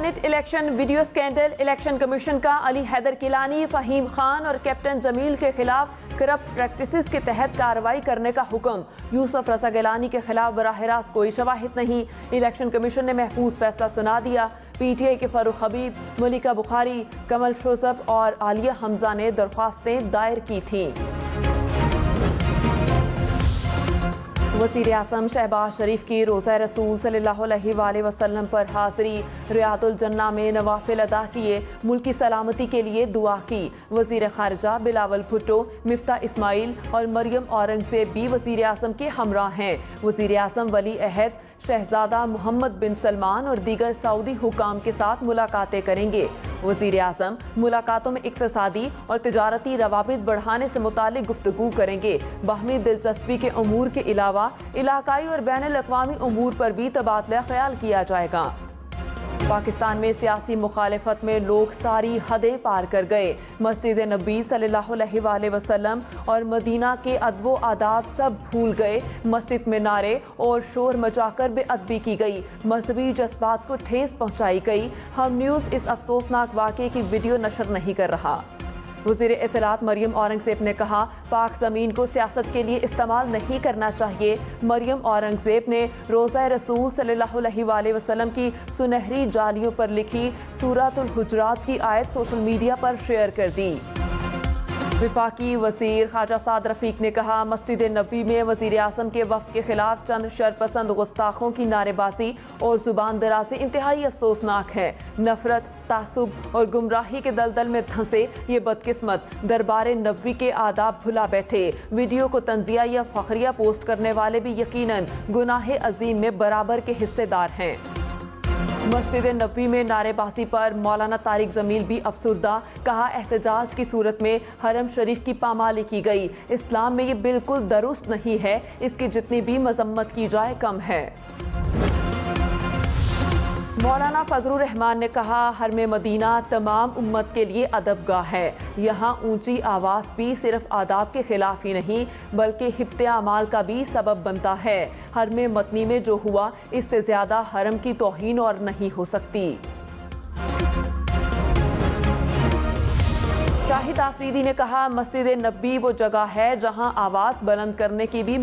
Saint election video scandal, election commission کا علی حیدر گیلانی، فہیم خان اور captain جمیل کے خلاف کرپٹ پریکٹسز کے تحت کارروائی کرنے کا حکم۔ یوسف رضا گیلانی کے خلاف براہ راست کوئی شواہد نہیں، الیکشن کمیشن نے محفوظ فیصلہ سنا دیا۔ پی ٹی آئی کے فاروق حبیب، ملکہ بخاری، کمل شوسف اور عالیہ حمزہ نے درخواستیں دائر کی تھیں۔ وزیر اعظم شہباز شریف کی روضہ رسول صلی اللہ علیہ وآلہ وسلم پر حاضری، ریاض الجنہ میں نوافل ادا کیے، ملکی سلامتی کے لیے دعا کی۔ وزیر خارجہ بلاول بھٹو، مفتاح اسماعیل اور مریم اورنگزیب بھی وزیر اعظم کے ہمراہ ہیں۔ وزیر اعظم ولی عہد شہزادہ محمد بن سلمان اور دیگر سعودی حکام کے ساتھ ملاقاتیں کریں گے۔ وزیر اعظم ملاقاتوں میں اقتصادی اور تجارتی روابط بڑھانے سے متعلق گفتگو کریں گے۔ باہمی دلچسپی کے امور کے علاوہ علاقائی اور بین الاقوامی امور پر بھی تبادلہ خیال کیا جائے گا۔ پاکستان میں سیاسی مخالفت میں لوگ ساری حدیں پار کر گئے۔ مسجد نبی صلی اللہ علیہ وآلہ وسلم اور مدینہ کے ادب و آداب سب بھول گئے۔ مسجد میں نعرے اور شور مچا کر بے ادبی کی گئی، مذہبی جذبات کو ٹھیس پہنچائی گئی۔ ہم نیوز اس افسوسناک واقعے کی ویڈیو نشر نہیں کر رہا۔ وزیر اطلاعات مریم اورنگزیب نے کہا، پاک زمین کو سیاست کے لیے استعمال نہیں کرنا چاہیے۔ مریم اورنگزیب نے روضہ رسول صلی اللہ علیہ وآلہ وسلم کی سنہری جالیوں پر لکھی سورۃ الحجرات کی آیت سوشل میڈیا پر شیئر کر دی۔ وفاقی وزیر خارجہ سعد رفیق نے کہا، مسجد نبوی میں وزیر اعظم کے وفد کے خلاف چند شرپسند گستاخوں کی نعرے بازی اور زبان درازی انتہائی افسوسناک ہے۔ نفرت، تعصب اور گمراہی کے دلدل میں دھنسے یہ بدقسمت دربار نبوی کے آداب بھلا بیٹھے۔ ویڈیو کو تنزیہ یا فخریہ پوسٹ کرنے والے بھی یقیناً گناہ عظیم میں برابر کے حصے دار ہیں۔ مسجد نبوی میں نعرے بازی پر مولانا طارق جمیل بھی افسردہ، کہا احتجاج کی صورت میں حرم شریف کی پامالی کی گئی۔ اسلام میں یہ بالکل درست نہیں ہے، اس کی جتنی بھی مذمت کی جائے کم ہے۔ مولانا فضل الرحمان نے کہا، حرم مدینہ تمام امت کے لیے ادب گاہ ہے۔ یہاں اونچی آواز بھی صرف آداب کے خلاف ہی نہیں بلکہ حبط اعمال کا بھی سبب بنتا ہے۔ حرم مدنی میں جو ہوا اس سے زیادہ حرم کی توہین اور نہیں ہو سکتی۔ شاہد آفریدی نے کہا، مسجد نبوی وہ جگہ ہے جہاں آواز بلند کرنے کی بھی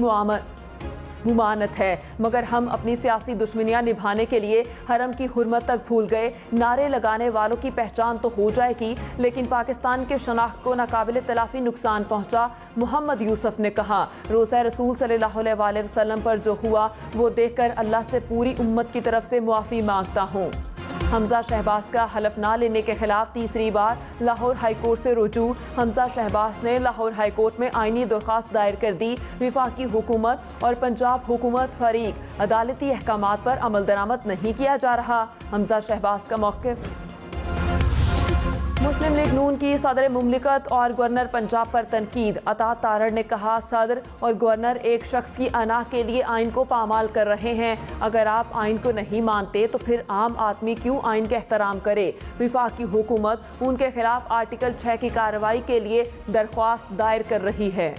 ممانعت ہے، مگر ہم اپنی سیاسی دشمنیاں نبھانے کے لیے حرم کی حرمت تک بھول گئے۔ نعرے لگانے والوں کی پہچان تو ہو جائے گی لیکن پاکستان کے شناخت کو ناقابل تلافی نقصان پہنچا۔ محمد یوسف نے کہا، روضہ رسول صلی اللہ علیہ وآلہ وسلم پر جو ہوا وہ دیکھ کر اللہ سے پوری امت کی طرف سے معافی مانگتا ہوں۔ حمزہ شہباز کا حلف نہ لینے کے خلاف تیسری بار لاہور ہائی کورٹ سے رجوع۔ حمزہ شہباز نے لاہور ہائی کورٹ میں آئینی درخواست دائر کر دی۔ وفاقی حکومت اور پنجاب حکومت فریق عدالتی احکامات پر عمل درآمد نہیں کیا جا رہا۔ حمزہ شہباز کا موقف۔ مسلم لیگ نون کی صدر مملکت اور گورنر پنجاب پر تنقید۔ عطا تارڑ نے کہا، صدر اور گورنر ایک شخص کی انا کے لیے آئین کو پامال کر رہے ہیں۔ اگر آپ آئین کو نہیں مانتے تو پھر عام آدمی کیوں آئین کا احترام کرے؟ وفاقی حکومت ان کے خلاف آرٹیکل 6 کی کارروائی کے لیے درخواست دائر کر رہی ہے۔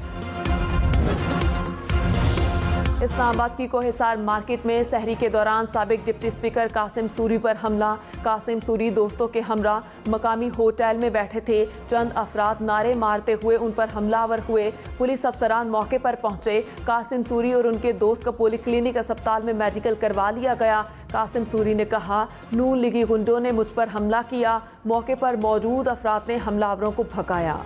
اسلام آباد کی کوہسار مارکیٹ میں سحری کے دوران سابق ڈپٹی اسپیکر قاسم سوری پر حملہ۔ قاسم سوری دوستوں کے ہمراہ مقامی ہوٹل میں بیٹھے تھے، چند افراد نعرے مارتے ہوئے ان پر حملہ آور ہوئے۔ پولیس افسران موقع پر پہنچے، قاسم سوری اور ان کے دوست کو پولی کلینک اسپتال میں میڈیکل کروا لیا گیا۔ قاسم سوری نے کہا، نون لیگی گنڈوں نے مجھ پر حملہ کیا، موقع پر موجود افراد نے حملہ آوروں کو بھگایا۔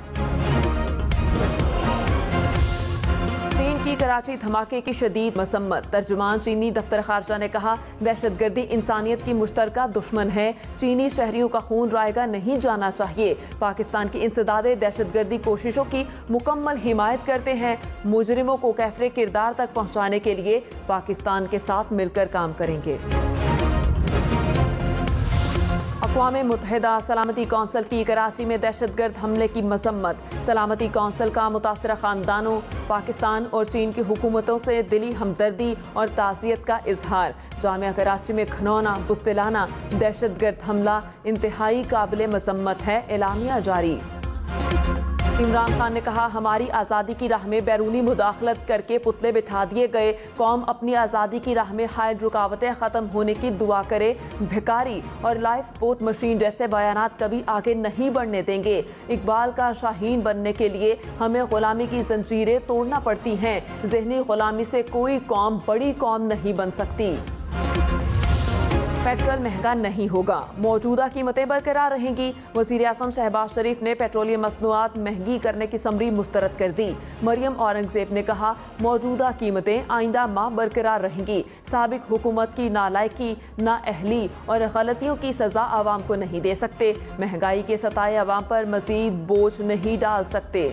کی کراچی دھماکے کی شدید مذمت۔ ترجمان چینی دفتر خارجہ نے کہا، دہشت گردی انسانیت کی مشترکہ دشمن ہے، چینی شہریوں کا خون رائیگاں نہیں جانا چاہیے۔ پاکستان کی انسداد دہشت گردی کوششوں کی مکمل حمایت کرتے ہیں، مجرموں کو کیفر کردار تک پہنچانے کے لیے پاکستان کے ساتھ مل کر کام کریں گے۔ اقوام متحدہ سلامتی کونسل کی کراچی میں دہشت گرد حملے کی مذمت۔ سلامتی کونسل کا متاثرہ خاندانوں، پاکستان اور چین کی حکومتوں سے دلی ہمدردی اور تعزیت کا اظہار۔ جامعہ کراچی میں گھناؤنا بزدلانہ دہشت گرد حملہ انتہائی قابل مذمت ہے، اعلامیہ جاری۔ عمران خان نے کہا ہماری آزادی کی راہ میں بیرونی مداخلت کر کے پتلے بٹھا دیے گئے، قوم اپنی آزادی کی راہ میں حائل رکاوٹیں ختم ہونے کی دعا کرے، بھکاری اور لائف سپورٹ مشین جیسے بیانات کبھی آگے نہیں بڑھنے دیں گے۔ اقبال کا شاہین بننے کے لیے ہمیں غلامی کی زنجیریں توڑنا پڑتی ہیں، ذہنی غلامی سے کوئی قوم بڑی قوم نہیں بن سکتی۔ پیٹرول مہنگا نہیں ہوگا، موجودہ قیمتیں برقرار رہیں گی۔ وزیر اعظم شہباز شریف نے پیٹرولیم مصنوعات مہنگی کرنے کی سمری مسترد کر دی۔ مریم اورنگزیب نے کہا موجودہ قیمتیں آئندہ ماہ برقرار رہیں گی۔ سابق حکومت کی نالائکی، نااہلی اور غلطیوں کی سزا عوام کو نہیں دے سکتے، مہنگائی کے ستائے عوام پر مزید بوجھ نہیں ڈال سکتے۔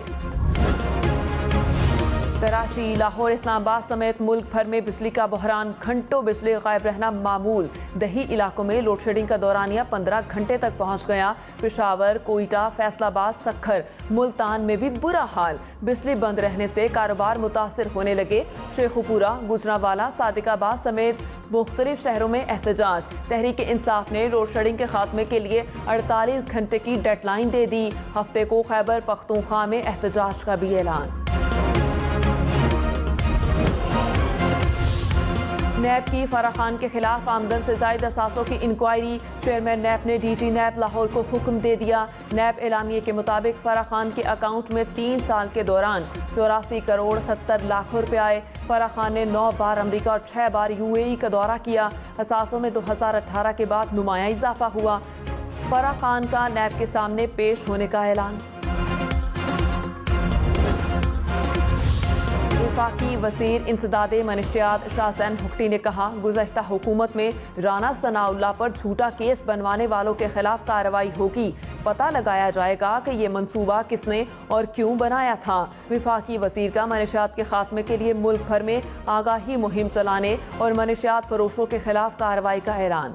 کراچی، لاہور، اسلام آباد سمیت ملک بھر میں بجلی کا بحران، گھنٹوں بجلی غائب رہنا معمول۔ دیہی علاقوں میں لوڈ شیڈنگ کا دورانیہ 15 گھنٹے تک پہنچ گیا۔ پشاور، کوئٹہ، فیصل آباد، سکھر، ملتان میں بھی برا حال، بجلی بند رہنے سے کاروبار متاثر ہونے لگے۔ شیخوپورہ، گجرانوالہ، صادق آباد سمیت مختلف شہروں میں احتجاج۔ تحریک انصاف نے لوڈ شیڈنگ کے خاتمے کے لیے 48 گھنٹے کی ڈیڈ لائن دے دی۔ ہفتے کو خیبر پختونخوا میں احتجاج کا بھی اعلان۔ نیب کی فرح خان کے خلاف آمدن سے زائد اثاثوں کی انکوائری، چیئرمین نیب نے ڈی جی نیب لاہور کو حکم دے دیا۔ نیب اعلامیے کے مطابق فرح خان کے اکاؤنٹ میں 3 سال کے دوران 84 کروڑ 70 لاکھ روپے آئے۔ فرح خان نے 9 بار امریکہ اور 6 بار UAE کا دورہ کیا۔ اثاثوں میں 2018 کے بعد نمایاں اضافہ ہوا۔ فرح خان کا نیب کے سامنے پیش ہونے کا اعلان۔ وفاقی وزیر انسداد منشیات شاہ زین بگٹی نے کہا گزشتہ حکومت میں رانا ثناء اللہ پر جھوٹا کیس بنوانے والوں کے خلاف کارروائی ہوگی، پتہ لگایا جائے گا کہ یہ منصوبہ کس نے اور کیوں بنایا تھا۔ وفاقی وزیر کا منشیات کے خاتمے کے لیے ملک بھر میں آگاہی مہم چلانے اور منشیات فروشوں کے خلاف کارروائی کا اعلان۔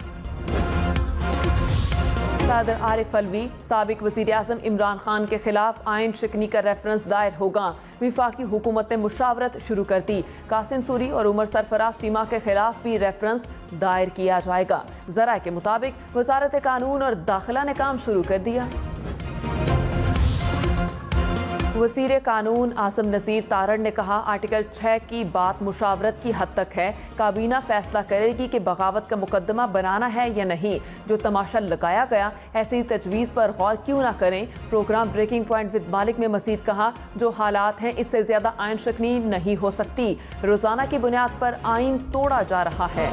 صدر عارف علوی، سابق وزیر اعظم عمران خان کے خلاف آئین شکنی کا ریفرنس دائر ہوگا۔ وفاقی حکومت نے مشاورت شروع کر دی، قاسم سوری اور عمر سرفراز چیمہ کے خلاف بھی ریفرنس دائر کیا جائے گا۔ ذرائع کے مطابق وزارت قانون اور داخلہ نے کام شروع کر دیا۔ وزیر قانون عاصم نذیر تارڑ نے کہا آرٹیکل 6 کی بات مشاورت کی حد تک ہے، کابینہ فیصلہ کرے گی کہ بغاوت کا مقدمہ بنانا ہے یا نہیں۔ جو تماشا لگایا گیا ایسی تجویز پر غور کیوں نہ کریں۔ پروگرام بریکنگ پوائنٹ ود مالک میں مزید کہا جو حالات ہیں اس سے زیادہ آئین شکنی نہیں ہو سکتی، روزانہ کی بنیاد پر آئین توڑا جا رہا ہے۔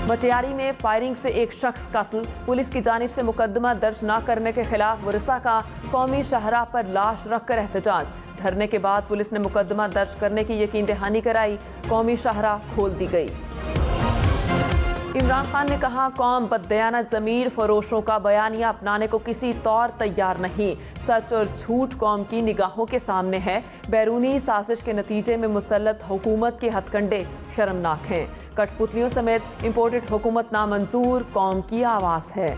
مٹیاری میں فائرنگ سے ایک شخص قتل، پولیس کی جانب سے مقدمہ درج نہ کرنے کے خلاف ورثاء کا قومی شاہراہ پر لاش رکھ کر احتجاج۔ دھرنے کے بعد پولیس نے مقدمہ درج کرنے کی یقین دہانی کرائی، قومی شاہراہ کھول دی گئی۔ عمران خان نے کہا قوم بددیانت ضمیر فروشوں کا بیانیہ اپنانے کو کسی طور تیار نہیں، سچ اور جھوٹ قوم کی نگاہوں کے سامنے ہے، بیرونی سازش کے نتیجے میں مسلط حکومت کے ہتھ کنڈے شرمناک ہیں، کٹ پتلیوں سمیت امپورٹڈ حکومت نامنظور قوم کی آواز ہے۔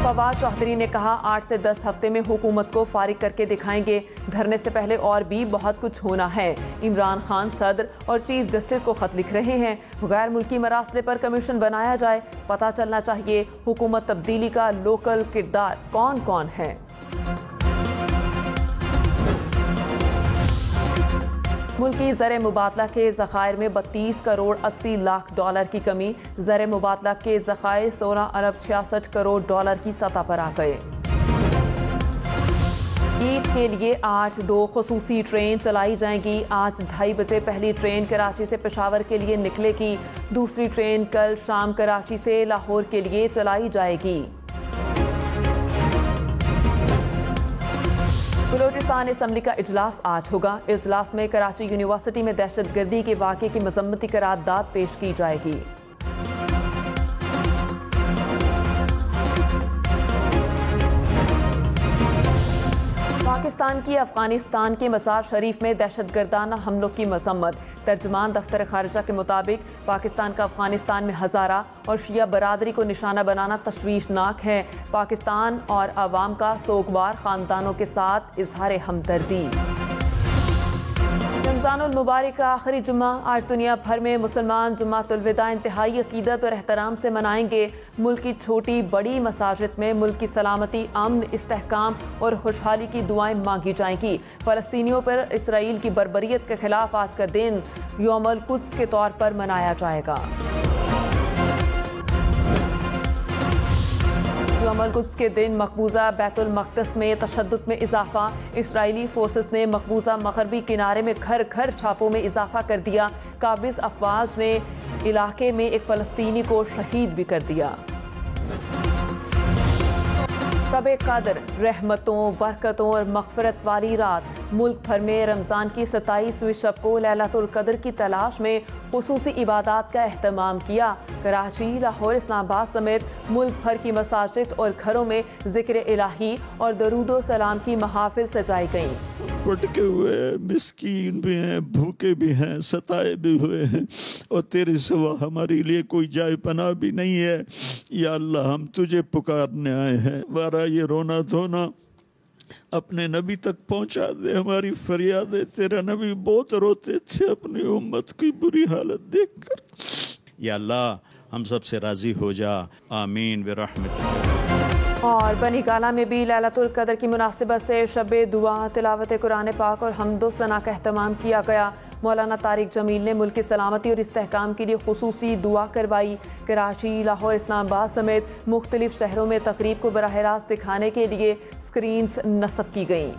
فواد چوہدری نے کہا 8 سے 10 ہفتے میں حکومت کو فارغ کر کے دکھائیں گے، دھرنے سے پہلے اور بھی بہت کچھ ہونا ہے۔ عمران خان صدر اور چیف جسٹس کو خط لکھ رہے ہیں، غیر ملکی مراسلے پر کمیشن بنایا جائے، پتہ چلنا چاہیے حکومت تبدیلی کا لوکل کردار کون کون ہے۔ ملکی زر مبادلہ کے ذخائر میں 32 کروڑ 80 لاکھ ڈالر کی کمی، زر مبادلہ کے ذخائر 16 ارب 66 کروڑ ڈالر کی سطح پر آ گئے۔ عید کے لیے آج 2 خصوصی ٹرین چلائی جائیں گی۔ آج 2:30 بجے پہلی ٹرین کراچی سے پشاور کے لیے نکلے گی، دوسری ٹرین کل شام کراچی سے لاہور کے لیے چلائی جائے گی۔ بلوچستان اسمبلی کا اجلاس آج ہوگا، اجلاس میں کراچی یونیورسٹی میں دہشت گردی کے واقعے کی مذمتی قرارداد پیش کی جائے گی۔ پاکستان کی افغانستان کے مزار شریف میں دہشت گردانہ حملوں کی مذمت، ترجمان دفتر خارجہ کے مطابق پاکستان کا افغانستان میں ہزارہ اور شیعہ برادری کو نشانہ بنانا تشویشناک ہے، پاکستان اور عوام کا سوگوار خاندانوں کے ساتھ اظہار ہمدردی۔ رمضان المبارک کا آخری جمعہ آج دنیا بھر میں مسلمان جمعۃ الوداع انتہائی عقیدت اور احترام سے منائیں گے۔ ملک کی چھوٹی بڑی مساجد میں ملک کی سلامتی، امن، استحکام اور خوشحالی کی دعائیں مانگی جائیں گی۔ فلسطینیوں پر اسرائیل کی بربریت کے خلاف آج کا دن یوم القدس کے طور پر منایا جائے گا۔ یوم القدس کے دن مقبوضہ بیت المقدس میں تشدد میں اضافہ۔ اسرائیلی فورسز نے مقبوضہ مغربی کنارے میں گھر گھر چھاپوں میں اضافہ کر دیا۔ قابض افواج نے علاقے میں ایک فلسطینی کو شہید بھی کر دیا۔ شب قدر رحمتوں، برکتوں اور مغفرت والی رات۔ ملک بھر میں رمضان کی 27ویں شب کو لیلۃ القدر کی تلاش میں خصوصی عبادات کا اہتمام کیا۔ کراچی، لاہور، اسلام آباد سمیت ملک بھر کی مساجد اور گھروں میں ذکر الہی اور درود و سلام کی محافل سجائی گئیں۔ پٹکے ہوئے ہیں، مسکین بھی ہیں، بھوکے بھی ہیں، ستائے بھی ہوئے ہیں، اور تیرے سوا ہمارے لیے کوئی جائے پناہ بھی نہیں ہے۔ یا اللہ، ہم تجھے پکارنے آئے ہیں، ہمارا یہ رونا دھونا اپنے نبی تک پہنچا دے، ہماری فریادیں۔ تیرا نبی بہت روتے تھے اپنی امت کی بری حالت دیکھ کر۔ یا اللہ، ہم سب سے راضی ہو جا، آمین برحمتک۔ اور بنی گالہ میں بھی لیلۃ القدر کی مناسبت سے شب دعا، تلاوت قرآن پاک اور حمد و ثنا کا اہتمام کیا گیا۔ مولانا طارق جمیل نے ملک کی سلامتی اور استحکام کے لیے خصوصی دعا کروائی۔ کراچی، لاہور، اسلام آباد سمیت مختلف شہروں میں تقریب کو براہ راست دکھانے کے لیے اسکرینز نصب کی گئیں۔